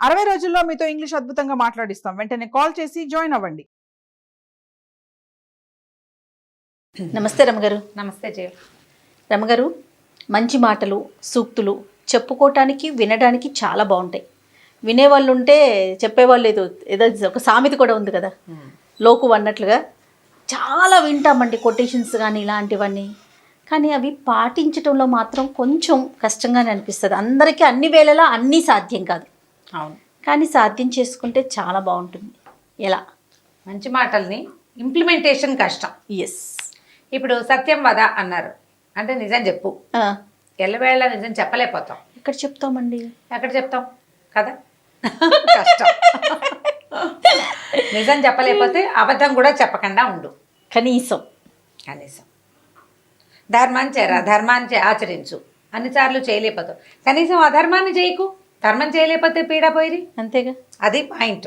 60 రోజుల్లో మీతో ఇంగ్లీష్ అద్భుతంగా మాట్లాడిస్తాం. వెంటనే కాల్ చేసి జాయిన్ అవ్వండి. నమస్తే రమగారు. నమస్తే జయ. రమగారు, మంచి మాటలు, సూక్తులు చెప్పుకోవటానికి వినడానికి చాలా బాగుంటాయి. వినేవాళ్ళు ఉంటే చెప్పేవాళ్ళు ఏదో ఒక సామెత కూడా ఉంది కదా, లోకు అన్నట్లుగా చాలా వింటామండి కొటేషన్స్ కానీ ఇలాంటివన్నీ. కానీ అవి పాటించడంలో మాత్రం కొంచెం కష్టంగానే అనిపిస్తుంది. అందరికీ అన్ని వేళలా అన్నీ సాధ్యం కాదు. అవును, కానీ సాధ్యం చేసుకుంటే చాలా బాగుంటుంది. ఎలా? మంచి మాటల్ని ఇంప్లిమెంటేషన్ కష్టం. ఎస్. ఇప్పుడు సత్యం వద అన్నారు అంటే నిజం చెప్పు. ఎల్లవేళ నిజం చెప్పలేకపోతాం. ఎక్కడ చెప్తామండి? ఎక్కడ చెప్తాం కదా, కష్టం. నిజం చెప్పలేకపోతే అబద్ధం కూడా చెప్పకుండా ఉండు. కనీసం ధర్మాన్ని ఆచరించు. అన్నిసార్లు చేయలేకపోతావు, కనీసం అధర్మాన్ని చేయకు. ధర్మం చేయలేకపోతే పీడ పోయిరి. అంతేగా, అది పాయింట్.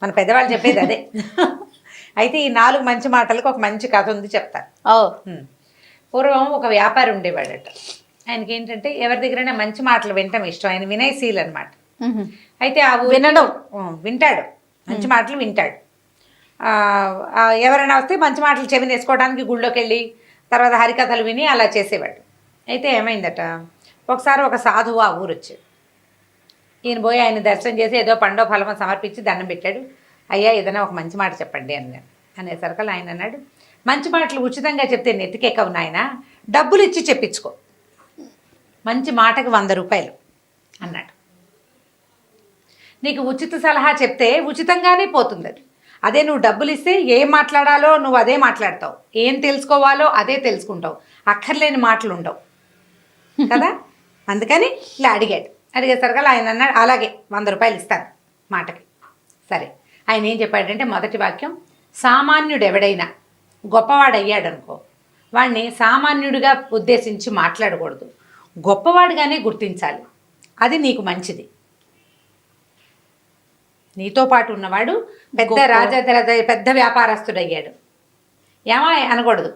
మన పెద్దవాళ్ళు చెప్పేది అదే. అయితే ఈ 4 మంచి మాటలకు ఒక మంచి కథ ఉంది, చెప్తాను. పూర్వం ఒక వ్యాపారి ఉండేవాడట. ఆయనకి ఏంటంటే ఎవరి దగ్గరైనా మంచి మాటలు వినటం ఇష్టం. ఆయన వినయశీల్ అనమాట. అయితే ఆ వింటాడు, మంచి మాటలు వింటాడు. ఎవరైనా వస్తే మంచి మాటలు చెవినేసుకోవడానికి గుళ్ళోకి వెళ్ళి తర్వాత హరికథలు విని అలా చేసేవాడు. అయితే ఏమైందట, ఒకసారి ఒక సాధువు ఆ ఊరు వచ్చాడు. ఈయన పోయి ఆయన దర్శనం చేసి ఏదో పండో ఫలమో సమర్పించి దండం పెట్టాడు. అయ్యా ఏదైనా ఒక మంచి మాట చెప్పండి అన్నాడు. అనేసరికి ఆయన అన్నాడు, మంచి మాటలు ఉచితంగా చెప్తే నెత్తికెక్కవు నాయన, డబ్బులు ఇచ్చి చెప్పించుకో. మంచి మాటకి 100 రూపాయలు అన్నాడు. నీకు ఉచిత సలహా చెప్తే ఉచితంగానే పోతుంది అది. అదే నువ్వు డబ్బులు ఇస్తే ఏం మాట్లాడాలో నువ్వు అదే మాట్లాడతావు, ఏం తెలుసుకోవాలో అదే తెలుసుకుంటావు, అక్కర్లేని మాటలు ఉండవు కదా. అందుకని ఇలా అడిగేసరికి ఆయన అన్నాడు, అలాగే 100 రూపాయలు ఇస్తాను మాటకి. సరే, ఆయన ఏం చెప్పాడంటే మొదటి వాక్యం, సామాన్యుడు ఎవడైనా గొప్పవాడయ్యాడు అనుకో, వాడిని సామాన్యుడిగా ఉద్దేశించి మాట్లాడకూడదు, గొప్పవాడిగానే గుర్తించాలి. అది నీకు మంచిది. నీతో పాటు ఉన్నవాడు పెద్ద వ్యాపారస్తుడు అయ్యాడు, ఏమా అనకూడదు,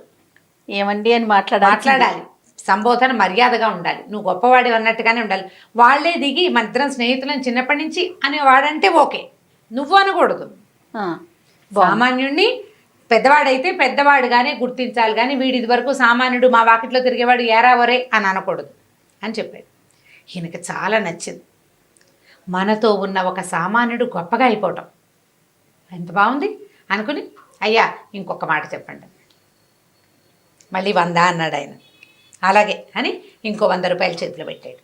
ఏమండి అని మాట్లాడాలి. సంబోధన మర్యాదగా ఉండాలి. నువ్వు గొప్పవాడి అన్నట్టుగానే ఉండాలి. వాళ్ళే దిగి మన ఇద్దరం స్నేహితులను చిన్నప్పటి నుంచి అనేవాడంటే ఓకే, నువ్వు అనకూడదు. సామాన్యుడిని పెద్దవాడైతే పెద్దవాడుగానే గుర్తించాలి, కానీ వీడి ఇది వరకు సామాన్యుడు, మా వాకిట్లో తిరిగేవాడు ఏరావరే అని అనకూడదు అని చెప్పాడు. ఈయనకి చాలా నచ్చింది. మనతో ఉన్న ఒక సామాన్యుడు గొప్పగా అయిపోవటం ఎంత బాగుంది అనుకుని, అయ్యా ఇంకొక మాట చెప్పండి. మళ్ళీ 100 అన్నాడు ఆయన. అలాగే అని ఇంకో 100 రూపాయలు చేతిలో పెట్టాడు.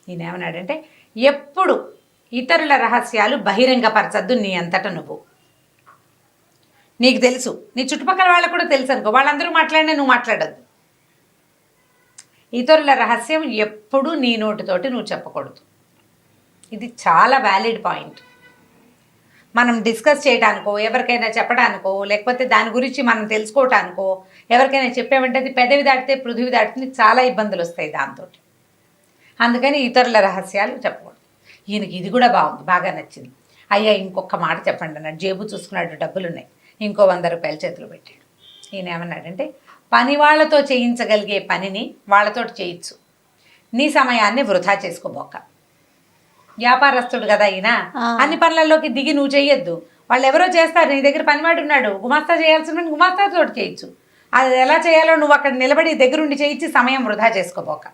ఈయన ఏమన్నాడంటే, ఎప్పుడు ఇతరుల రహస్యాలు బహిరంగపరచద్దు నీ అంతటా నువ్వు. నీకు తెలుసు, నీ చుట్టుపక్కల వాళ్ళకు కూడా తెలుసు అనుకో, వాళ్ళందరూ మాట్లాడినా నువ్వు మాట్లాడద్దు. ఇతరుల రహస్యం ఎప్పుడు నీ నోటితోటి నువ్వు చెప్పకూడదు. ఇది చాలా వ్యాలిడ్ పాయింట్. మనం డిస్కస్ చేయడానికో, ఎవరికైనా చెప్పడానికో, లేకపోతే దాని గురించి మనం తెలుసుకోవటానికో ఎవరికైనా చెప్పామంటే అది పెదవి దాటితే పృథివీ దాటితే చాలా ఇబ్బందులు వస్తాయి దాంతో. అందుకని ఇతరుల రహస్యాలు చెప్పకూడదు. ఈయనకి ఇది కూడా బాగుంది, బాగా నచ్చింది. అయ్యా ఇంకొక మాట చెప్పండి అన్నాడు. జేబు చూసుకున్నాడు, డబ్బులు ఉన్నాయి. ఇంకో 100 రూపాయలు చేతిలో పెట్టాడు. ఈయన ఏమన్నాడంటే, పని వాళ్ళతో చేయించగలిగే పనిని వాళ్ళతో చేయొచ్చు, నీ సమయాన్ని వృధా చేసుకోబోక. వ్యాపారస్తుడు కదా ఈయన, అన్ని పనులలోకి దిగి నువ్వు చెయ్యొద్దు. వాళ్ళు ఎవరో చేస్తారు, నీ దగ్గర పనివాడు ఉన్నాడు, గుమాస్తా చేయాల్సిన గుమాస్తాతో చేయొచ్చు. అది ఎలా చేయాలో నువ్వు అక్కడ నిలబడి దగ్గరుండి చేయించి సమయం వృధా చేసుకోబోక.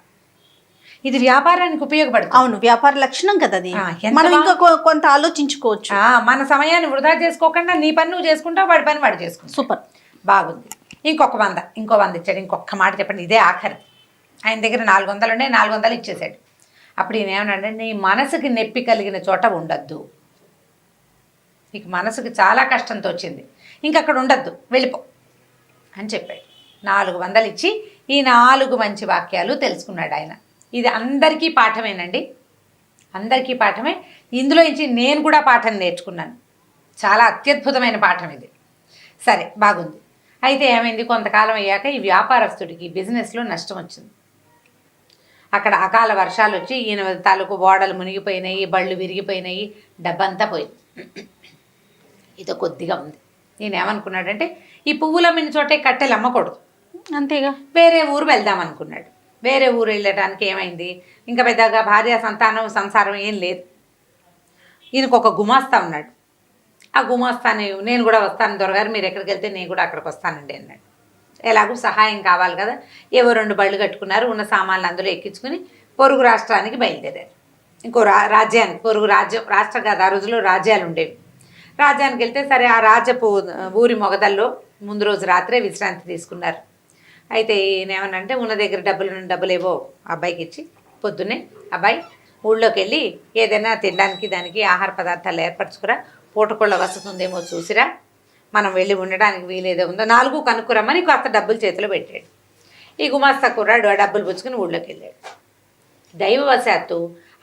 ఇది వ్యాపారానికి ఉపయోగపడుతుంది. అవును, వ్యాపార లక్షణం కదా అది. మనం ఇంకా కొంత ఆలోచించుకోవచ్చు. మన సమయాన్ని వృధా చేసుకోకుండా నీ పని నువ్వు చేసుకుంటావు, వాడి పని వాడు చేసుకుంటావు. సూపర్, బాగుంది. ఇంకో 100 ఇచ్చాడు. ఇంకొక మాట చెప్పండి, ఇదే ఆఖరి. ఆయన దగ్గర 400 ఉండే, 400 ఇచ్చేసాడు. అప్పుడు ఈయన ఏమన్నాడంటే, నీ మనసుకి నొప్పి కలిగిన చోట ఉండద్దు. నీకు మనసుకి చాలా కష్టంతో వచ్చింది, ఇంకక్కడ ఉండద్దు, వెళ్ళిపో అని చెప్పాడు. 400 ఇచ్చి ఈ 4 మంచి వాక్యాలు తెలుసుకున్నాడు ఆయన. ఇది అందరికీ పాఠమేనండి, అందరికీ పాఠమే. ఇందులో నుంచి నేను కూడా పాఠం నేర్చుకున్నాను. చాలా అత్యద్భుతమైన పాఠం ఇది. సరే, బాగుంది. అయితే ఏమైంది, కొంతకాలం అయ్యాక ఈ వ్యాపారస్తుడికి బిజినెస్లో నష్టం వచ్చింది. అక్కడ అకాల వర్షాలు వచ్చి ఈయన తాలూకు ఓడలు మునిగిపోయినాయి, బళ్ళు విరిగిపోయినాయి, డబ్బంతా పోయింది. ఇదో కొద్దిగా ఉంది. నేను ఏమనుకున్నాడంటే, ఈ పువ్వులు అమ్మిన చోటే కట్టెలు అమ్మకూడదు, అంతేగా వేరే ఊరు వెళ్దాం అనుకున్నాడు. వేరే ఊరు వెళ్ళడానికి ఏమైంది, ఇంకా పెద్దగా భార్య సంతానం సంసారం ఏం లేదు. ఈయనకు ఒక గుమాస్తా ఉన్నాడు. ఆ గుమాస్తాని నేను కూడా వస్తాను దొరగారు, మీరు ఎక్కడికి వెళ్తే నేను కూడా అక్కడికి వస్తానండి అన్నాడు. ఎలాగో సహాయం కావాలి కదా, ఏవో 2 బళ్ళు కట్టుకున్నారు, ఉన్న సామాన్లు అందులో ఎక్కించుకుని పొరుగు రాష్ట్రానికి బయలుదేరారు. ఇంకో రాజ్యానికి, పొరుగు రాష్ట్రం కాదు, ఆ రోజుల్లో రాజ్యాలు ఉండేవి. రాజ్యానికి వెళ్తే సరే ఆ రాజ్యపు ఊరి మొగదల్లో ముందు రోజు రాత్రే విశ్రాంతి తీసుకున్నారు. అయితే ఈయనేమనంటే ఉన్న దగ్గర డబ్బులేవో అబ్బాయికి ఇచ్చి పొద్దున్నే అబ్బాయి ఊళ్ళోకి వెళ్ళి ఏదైనా తినడానికి దానికి ఆహార పదార్థాలు ఏర్పరచుకురా, పూటకోళ్ళ వసతి ఉందేమో చూసిరా, మనం వెళ్ళి ఉండడానికి వీలేదో ఉందో 4 కనుక్కురమ్మని కాస్త డబ్బులు చేతిలో పెట్టాడు. ఈ గుమాస్తా కుర్రాడు ఆ డబ్బులు పుచ్చుకుని ఊళ్ళోకి వెళ్ళాడు. దైవవశాత్తు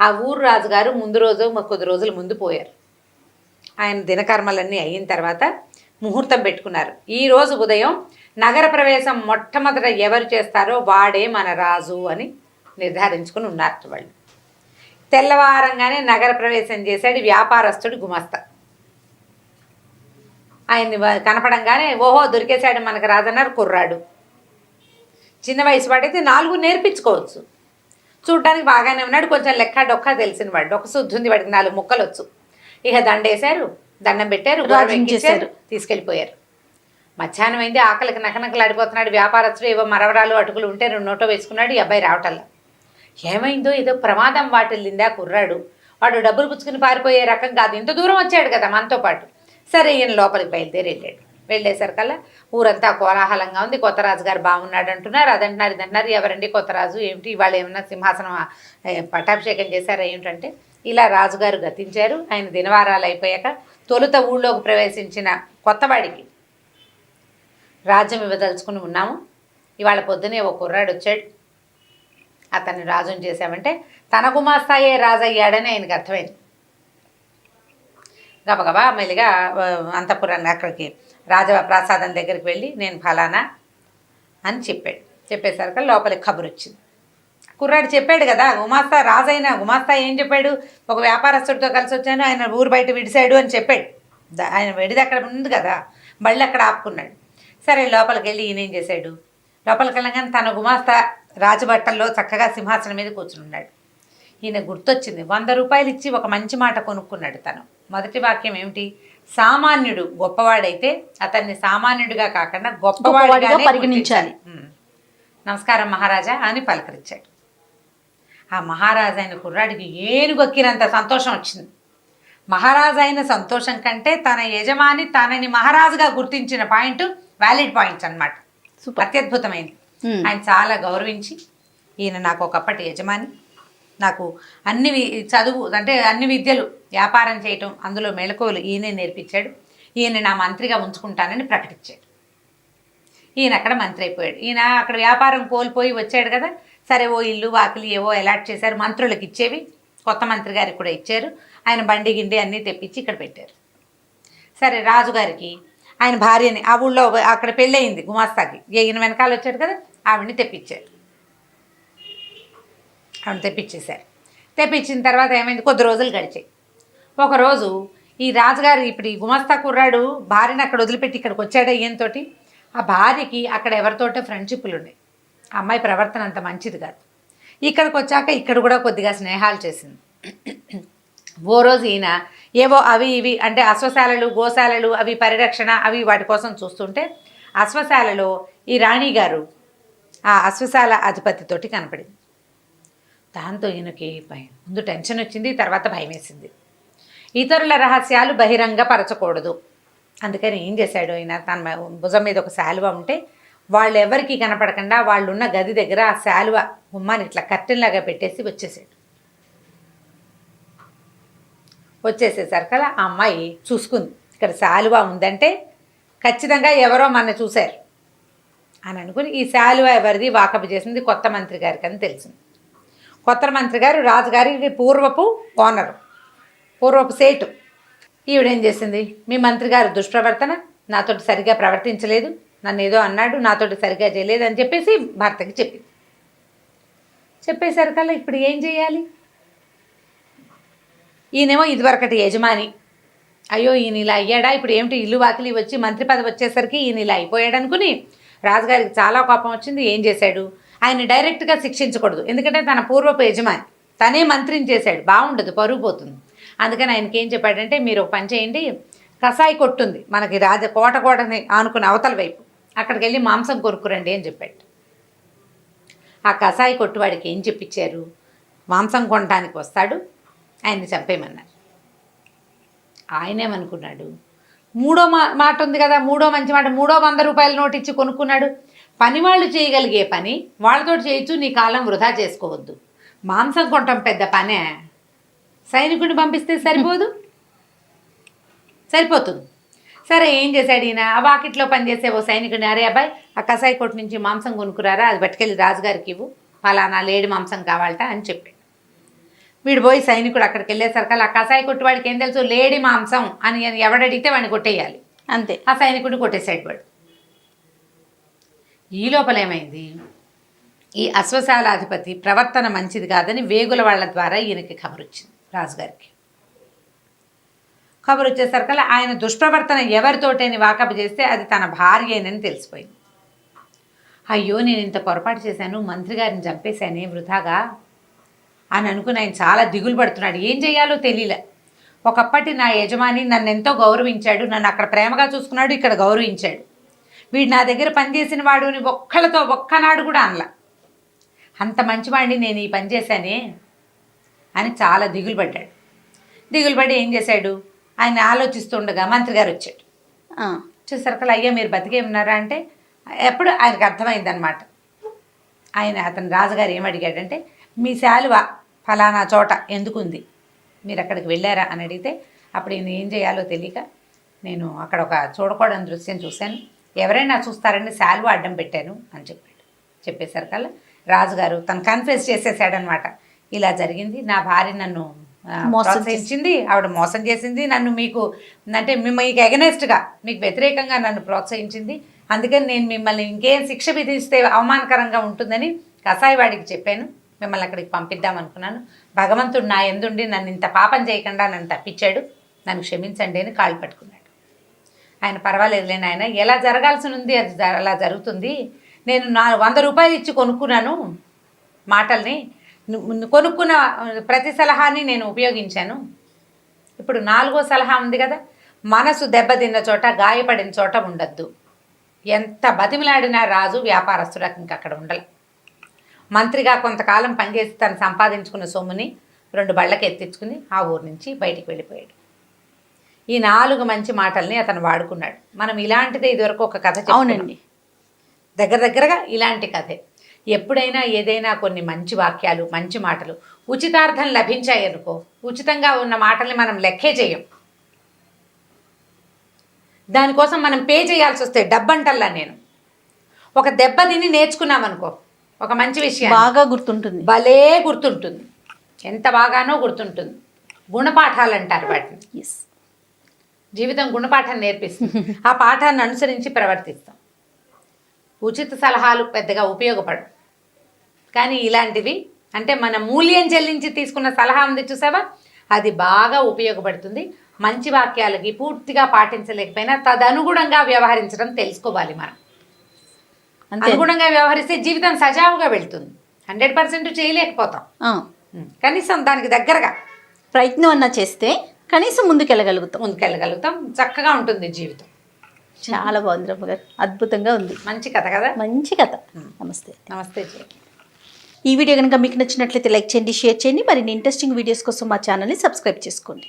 ఆ ఊరు రాజుగారు ముందు రోజు కొద్ది రోజుల ముందు పోయారు. ఆయన దినకర్మలన్నీ అయిన తర్వాత ముహూర్తం పెట్టుకున్నారు. ఈ రోజు ఉదయం నగర ప్రవేశం మొట్టమొదట ఎవరు చేస్తారో వాడే మన రాజు అని నిర్ధారించుకుని ఉన్నారు వాళ్ళు. తెల్లవారంగానే నగర ప్రవేశం చేశాడు వ్యాపారస్తుడు గుమాస్తా. ఆయన్ని కనపడంగానే ఓహో దొరికేశాడు మనకు రాజన్నారు కుర్రాడు. చిన్న వయసు వాడైతే 4 నేర్పించుకోవచ్చు, చూడ్డానికి బాగానే ఉన్నాడు, కొంచెం లెక్క డొక్క తెలిసిన వాడు, ఒక శుద్ధి ఉంది వాడికి, 4 ముక్కలు వచ్చు. ఇక దండేశారు, దండం పెట్టారు, చేశారు, తీసుకెళ్ళిపోయారు. మధ్యాహ్నం అయింది, ఆకలికి నకనకలాడిపోతున్నాడు వ్యాపారస్తుడు. ఏవో మరవరాలు అటుకులు ఉంటే 2 నోటో వేసుకున్నాడు. ఈ అబ్బాయి రావటల్లా. ఏమైందో ఏదో ప్రమాదం వాటిల్లిందా కుర్రాడు, వాడు డబ్బులు పుచ్చుకుని పారిపోయే రకం కాదు, ఇంత దూరం వచ్చాడు కదా మనతో పాటు. సరే ఈయన లోపలికి బయలుదేరి వెళ్ళాడు. వెళ్ళేసరికల్లా ఊరంతా కోలాహలంగా ఉంది. కొత్త రాజు గారు బాగున్నాడు అంటున్నారు, అదంటున్నారు ఇదంటున్నారు. ఎవరండి కొత్త రాజు, ఏమిటి ఇవాళ ఏమన్నా సింహాసనం పట్టాభిషేకం చేశారా ఏమిటంటే, ఇలా రాజుగారు గతించారు. ఆయన దినవారాలు అయిపోయాక తొలుత ఊళ్ళోకి ప్రవేశించిన కొత్తవాడికి రాజ్యం ఇవ్వదలుచుకుని ఉన్నాము. ఇవాళ పొద్దునే ఒక కుర్రాడు వచ్చాడు, అతన్ని రాజుని చేశామంటే తన గుమాస్తాయే రాజు అయ్యాడని ఆయనకు అర్థమైంది. గబగబా మెల్లిగా అంతఃపురాన్ని అక్కడికి రాజప్రాసాదం దగ్గరికి వెళ్ళి నేను ఫలానా అని చెప్పాడు. చెప్పేసరికి లోపలికి కబురు వచ్చింది. కుర్రాడు చెప్పాడు కదా, గుమాస్తా రాజైన గుమాస్తా ఏం చెప్పాడు, ఒక వ్యాపారస్తుడితో కలిసి వచ్చాను, ఆయన ఊరు బయట విడిశాడు అని చెప్పాడు. ఆయన విడిది అక్కడ ఉంది కదా, బళ్ళు అక్కడ ఆపుకున్నాడు. సరే లోపలికి వెళ్ళి ఈయన ఏం చేశాడు, లోపలికి వెళ్ళగానే తన గుమాస్తా రాజబట్టల్లో చక్కగా సింహాసనం మీద కూర్చుని ఉన్నాడు. ఈయన గుర్తొచ్చింది, 100 రూపాయలు ఇచ్చి ఒక మంచి మాట కొనుక్కున్నాడు. తను మొదటి వాక్యం ఏమిటి, సామాన్యుడు గొప్పవాడైతే అతన్ని సామాన్యుడిగా కాకుండా గొప్పవాడిగా పరిగణించాలి. నమస్కారం మహారాజా అని పలకరించాడు. ఆ మహారాజా అయిన కుర్రాడికి ఏనుగొక్కినంత సంతోషం వచ్చింది. మహారాజా అయిన సంతోషం కంటే తన యజమాని తనని మహారాజుగా గుర్తించిన పాయింట్ వ్యాలిడ్ పాయింట్స్ అన్నమాట. అత్యద్భుతమైంది. ఆయన చాలా గౌరవించి, ఈయన నాకు ఒకప్పటి యజమాని, నాకు అన్ని చదువు అంటే అన్ని విద్యలు, వ్యాపారం చేయటం, అందులో మెళకువలు ఈయనే నేర్పించాడు, ఈయన నా మంత్రిగా ఉంచుకుంటానని ప్రకటించాడు. ఈయన అక్కడ మంత్రి అయిపోయాడు. ఈయన అక్కడ వ్యాపారం కోల్పోయి వచ్చాడు కదా, సరే ఓ ఇల్లు వాకిలి ఏవో అలాట్ చేశారు, మంత్రులకు ఇచ్చేవి కొత్త మంత్రి గారికి కూడా ఇచ్చారు. ఆయన బండి గిండి అన్నీ తెప్పించి ఇక్కడ పెట్టారు. సరే రాజుగారికి ఆయన భార్యని, ఆ ఊళ్ళో అక్కడ పెళ్ళయింది గుమాస్తాకి, ఈయన వెనకాల వచ్చాడు కదా, ఆవిడని తెప్పించారు. ఆవిడ తెప్పించేశారు. తెప్పించిన తర్వాత ఏమైంది, కొద్ది రోజులు గడిచాయి. ఒకరోజు ఈ రాజుగారు ఇప్పుడు ఈ గుమాస్తా కుర్రాడు భార్యని అక్కడ వదిలిపెట్టి ఇక్కడికి వచ్చాడు. ఈయనతోటి ఆ భార్యకి అక్కడ ఎవరితోటో ఫ్రెండ్షిప్లు ఉన్నాయి. ఆ అమ్మాయి ప్రవర్తన అంత మంచిది కాదు. ఇక్కడికి వచ్చాక ఇక్కడ కూడా కొద్దిగా స్నేహాలు చేసింది. ఓ రోజు ఈయన ఏవో అవి ఇవి అంటే అశ్వశాలలు గోశాలలు అవి పరిరక్షణ అవి వాటి కోసం చూస్తుంటే అశ్వశాలలో ఈ రాణిగారు ఆ అశ్వశాల అధిపతితోటి కనపడింది. దాంతో ఈయనకి ముందు టెన్షన్ వచ్చింది, తర్వాత భయం వేసింది. ఇతరుల రహస్యాలు బహిరంగపరచకూడదు, అందుకని ఏం చేశాడు ఆయన, తన భుజం మీద ఒక శాలువ ఉంటే వాళ్ళు ఎవరికి కనపడకుండా వాళ్ళు ఉన్న గది దగ్గర ఆ శాలువ గుమ్మాన్ని ఇట్లా కర్టెన్లాగా పెట్టేసి వచ్చేసాడు. వచ్చేసేసరికల్లా ఆ అమ్మాయి చూసుకుంది, ఇక్కడ శాలువ ఉందంటే ఖచ్చితంగా ఎవరో మన చూశారు అని అనుకుని ఈ శాలువ ఎవరిది వాకపు చేసింది కొత్త మంత్రి గారికి అని తెలిసింది. కొత్త మంత్రి గారు రాజుగారికి పూర్వపు ఓనరు, పూర్వపు సేటు. ఈవిడేం చేసింది, మీ మంత్రి గారు దుష్ప్రవర్తన, నాతోటి సరిగ్గా ప్రవర్తించలేదు, నన్ను ఏదో అన్నాడు, నాతోటి సరిగ్గా చేయలేదు అని చెప్పేసి భర్తకి చెప్పింది. చెప్పేసరికల్లా ఇప్పుడు ఏం చేయాలి, ఈయనేమో ఇదివరకటి యజమాని, అయ్యో ఈయన ఇలా అయ్యాడా, ఇప్పుడు ఏమిటి ఇల్లు వాకిలి వచ్చి మంత్రి పదవి వచ్చేసరికి ఈయన ఇలా అయిపోయాడు అనుకుని రాజుగారికి చాలా కోపం వచ్చింది. ఏం చేశాడు, ఆయన డైరెక్ట్గా శిక్షించకూడదు, ఎందుకంటే తన పూర్వపు యజమాని, తనే మంత్రిని చేశాడు, బాగుండదు, పరుగు పోతుంది. అందుకని ఆయనకి ఏం చెప్పాడంటే మీరు ఒక పని చేయండి, కసాయి కొట్టుంది మనకి కోటని ఆనుకుని అవతల వైపు, అక్కడికి వెళ్ళి మాంసం కొనుక్కురండి అని చెప్పాడు. ఆ కసాయి కొట్టువాడికి ఏం చెప్పించారు, మాంసం కొనడానికి వస్తాడు, ఆయన్ని చంపేయమన్నారు. ఆయనేమనుకున్నాడు, మూడో మాట ఉంది కదా, మూడో మంచి మాట, 300 రూపాయల నోటు ఇచ్చి కొనుక్కున్నాడు. పని వాళ్ళు చేయగలిగే పని వాళ్ళతో చేయొచ్చు, నీ కాలం వృధా చేసుకోవద్దు. మాంసం కొనటం పెద్ద పనే, సైనికుడిని పంపిస్తే సరిపోతుంది. సరే ఏం చేశాడు ఈయన, ఆ వాకిట్లో పనిచేసే ఓ సైనికుడిని, అరే అబ్బాయి ఆ కసాయి కొట్టు నుంచి మాంసం కొనుక్కురారా, అది పట్టుకెళ్ళి రాజుగారికి ఇవ్వు, ఫలానా లేడి మాంసం కావాలట అని చెప్పాడు. వీడు పోయి సైనికుడు అక్కడికి వెళ్ళేసరికి ఆ కసాయి కొట్టు వాడికి ఏం తెలుసు, లేడి మాంసం అని ఎవడడిగితే వాడిని కొట్టేయాలి, అంతే. ఆ సైనికుడిని కొట్టేసాడు వాడు. ఈ లోపల ఏమైంది, ఈ అశ్వశాలాధిపతి ప్రవర్తన మంచిది కాదని వేగుల వాళ్ళ ద్వారా ఈయనకి ఖబరు వచ్చింది, రాజుగారికి ఖబరు వచ్చేసరికల్లా ఆయన దుష్ప్రవర్తన ఎవరితోటని వాకపు చేస్తే అది తన భార్యేనని తెలిసిపోయింది. అయ్యో నేను ఇంత పొరపాటు చేశాను, మంత్రి గారిని చంపేశానే వృధాగా అని అనుకుని ఆయన చాలా దిగులు పడుతున్నాడు. ఏం చేయాలో తెలియలే. ఒకప్పటి నా యజమాని నన్ను ఎంతో గౌరవించాడు, నన్ను అక్కడ ప్రేమగా చూసుకున్నాడు, ఇక్కడ గౌరవించాడు. వీడు నా దగ్గర పనిచేసిన వాడుని ఒక్కనాడు కూడా అనలా. అంత మంచివాడిని నేను ఈ పని చేశానే అని చాలా దిగులు పడ్డాడు. దిగులు పడి ఏం చేశాడు, ఆయన ఆలోచిస్తుండగా మంత్రి గారు వచ్చాడు. చూసరికల్లా అయ్యా మీరు బతికే ఉన్నారా అంటే ఎప్పుడు ఆయనకు అర్థమైందనమాట. అతను రాజుగారు ఏమడిగాడంటే, మీ శాలువ ఫలానా చోట ఎందుకుంది, మీరు అక్కడికి వెళ్ళారా అని అడిగితే అప్పుడు ఈయన ఏం చేయాలో తెలియక, నేను అక్కడ ఒక చూడకూడని దృశ్యం చూశాను, ఎవరైనా చూస్తారని శాలువ అడ్డం పెట్టాను అని చెప్పాడు. చెప్పేసరికల్లా రాజుగారు తను కన్ఫెస్ చేసేసాడనమాట, ఇలా జరిగింది, నా భార్య నన్ను ప్రోత్సహించింది, ఆవిడ మోసం చేసింది, నన్ను మీకు ఎగనెస్ట్గా మీకు వ్యతిరేకంగా నన్ను ప్రోత్సహించింది, అందుకని నేను మిమ్మల్ని ఇంకేం శిక్ష విధిస్తే అవమానకరంగా ఉంటుందని కసాయివాడికి చెప్పాను, మిమ్మల్ని అక్కడికి పంపిద్దాం అనుకున్నాను. భగవంతుడు నా ఎందుండి నన్ను ఇంత పాపం చేయకుండా నన్ను తప్పించాడు, నన్ను క్షమించండి అని కాళ్ళు పట్టుకున్నాడు. ఆయన పర్వాలేదులే నాయన, ఎలా జరగాల్సి ఉంది అది అలా జరుగుతుంది, నేను 100 రూపాయలు ఇచ్చి కొనుక్కున్నాను మాటల్ని, కొనుక్కున్న ప్రతి సలహాని నేను ఉపయోగించాను. ఇప్పుడు 4వ సలహా ఉంది కదా, మనసు దెబ్బతిన్న చోట గాయపడిన చోట ఉండద్దు. ఎంత బతిమిలాడినా రాజు వ్యాపారస్తులకు ఇంక అక్కడ ఉండాలి. మంత్రిగా కొంతకాలం పనిచేసి తను సంపాదించుకున్న సొమ్ముని 2 బళ్ళకి ఎత్తించుకుని ఆ ఊరు నుంచి బయటికి వెళ్ళిపోయాడు. ఈ 4 మంచి మాటల్ని అతను వాడుకున్నాడు. మనం ఇలాంటిదే ఇదివరకు ఒక కథ అవునండి, దగ్గరగా ఇలాంటి కథే. ఎప్పుడైనా ఏదైనా కొన్ని మంచి వాక్యాలు మంచి మాటలు ఉచితార్థం లభించాయి అనుకో, ఉచితంగా ఉన్న మాటల్ని మనం లెక్కే చేయం, దానికోసం మనం పే చేయాల్సి వస్తే డబ్బంటల్లా. నేను ఒక దెబ్బ తిని నేర్చుకున్నామనుకో, ఒక మంచి విషయం బాగా గుర్తుంటుంది, భలే గుర్తుంటుంది, ఎంత బాగానో గుర్తుంటుంది. గుణపాఠాలు అంటారు వాటిని. జీవితం గుణపాఠాన్ని నేర్పిస్తుంది, ఆ పాఠాన్ని అనుసరించి ప్రవర్తిస్తాం. ఉచిత సలహాలు పెద్దగా ఉపయోగపడవు, కానీ ఇలాంటివి అంటే మన మూల్యం చెల్లించి తీసుకున్న సలహా ఉంది చూసావా, అది బాగా ఉపయోగపడుతుంది. మంచి వాక్యాలకి పూర్తిగా పాటించలేకపోయినా తదనుగుణంగా వ్యవహరించడం తెలుసుకోవాలి. మనం అనుగుణంగా వ్యవహరిస్తే జీవితం సజావుగా వెళ్తుంది. 100% చేయలేకపోతాం, కనీసం దానికి దగ్గరగా ప్రయత్నం అన్నా చేస్తే కనీసం ముందుకెళ్ళగలుగుతాం, చక్కగా ఉంటుంది జీవితం. చాలా బాగుంది రమ్మ గారు, అద్భుతంగా ఉంది. మంచి కథ కదా, మంచి కథ. నమస్తే. నమస్తే. ఈ వీడియో కనుక మీకు నచ్చినట్లయితే లైక్ చేయండి, షేర్ చేయండి. మరిన్ని ఇంట్రెస్టింగ్ వీడియోస్ కోసం మా ఛానల్ని సబ్స్క్రైబ్ చేసుకోండి.